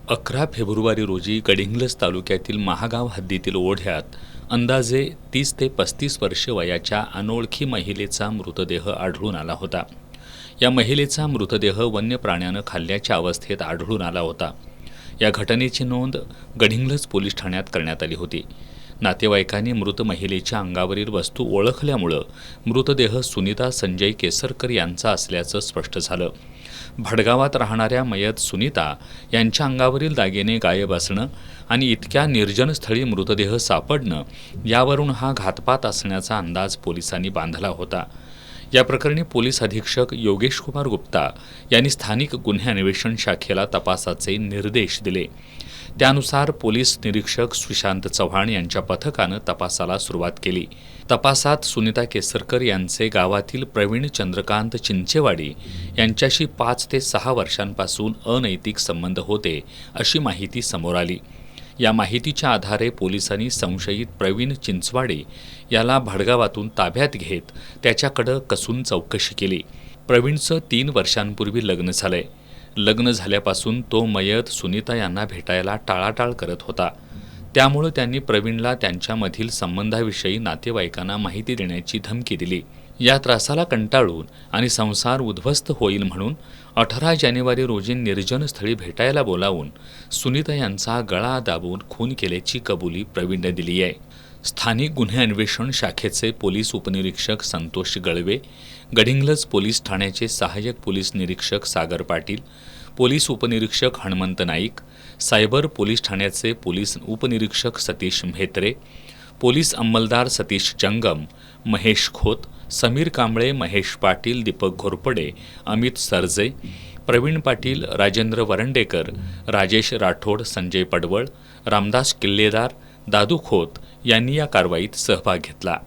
11 February रोजी गडिंग्लज तालुक्यातील महागाव हद्दीतील ओढ्यात अंदाजे 30 ते 35 वर्षे वयाच्या अनोळखी महिलेचा मृतदेह आढळून आला होता. या महिलेचा मृतदेह वन्य प्राण्यानं खाल्ल्याच्या अवस्थेत आढळून आला होता. या घटनेची नोंद गडिंग्लज पोलीस ठाण्यात करण्यात आली होती. नातेवाईकांनी मृत महिलेच्या अंगावरील वस्तू ओळखल्यामुळं मृतदेह सुनीता संजय केसरकर यांचा असल्याचं स्पष्ट झालं. भडगावात राहणाऱ्या मयत सुनीता यांच्या अंगावरील दागिने गायब असणं आणि इतक्या निर्जन स्थळी मृतदेह सापडणं यावरून हा घातपात असण्याचा अंदाज पोलिसांनी बांधला होता. या प्रकरणी पोलीस अधीक्षक योगेश कुमार गुप्ता यांनी स्थानिक गुन्हे अन्वेषण शाखेला तपासाचे निर्देश दिले. त्यानुसार पोलीस निरीक्षक सुशांत चव्हाण यांच्या पथकानं तपासाला सुरुवात केली. तपासात सुनीता केसरकर यांचे गावातील प्रवीण चंद्रकांत चिंचेवाडी यांच्याशी 5 ते 6 वर्षांपासून अनैतिक संबंध होते अशी माहिती समोर आली. या माहितीच्या आधारे पोलिसांनी संशयित प्रवीण चिंचवाडे याला भडगावातून ताब्यात घेत त्याच्याकडे कसून चौकशी केली. प्रवीणचं 3 वर्षांपूर्वी लग्न झालंय. लग्न झाल्यापासून तो मयत सुनीता यांना भेटायला टाळाटाळ करत होता. त्यामुळे त्यांनी प्रवीणला त्यांच्यामधील संबंधाविषयी नातेवाईकांना माहिती देण्याची धमकी दिली. या त्रासाला कंटाळून आणि संसार उद्ध्वस्त होईल म्हणून 18 जानेवारी रोजी निर्जन स्थळी भेटायला बोलावून सुनीता यांचा गळा दाबून खून केल्याची कबुली प्रवीणने दिली आहे. स्थानिक गुन्हे अन्वेषण शाखेचे पोलीस उपनिरीक्षक संतोष गळवे, गडिंग्लज पोलीस ठाण्याचे सहाय्यक पोलीस निरीक्षक सागर पाटील, पोलीस उपनिरीक्षक हनुमंत नाईक, सायबर पोलीस ठाण्याचे पोलीस उपनिरीक्षक सतीश म्हेत्रे, पोलीस अंमलदार सतीश जंगम, महेश खोत, समीर कांबळे, महेश पाटील, दीपक घोरपडे, अमित सरजे, प्रवीण पाटील, राजेंद्र वरंडेकर, राजेश राठोड, संजय पडवळ, रामदास किल्लेदार, दादू खोत यांनी या कारवाईत सहभाग घेतला.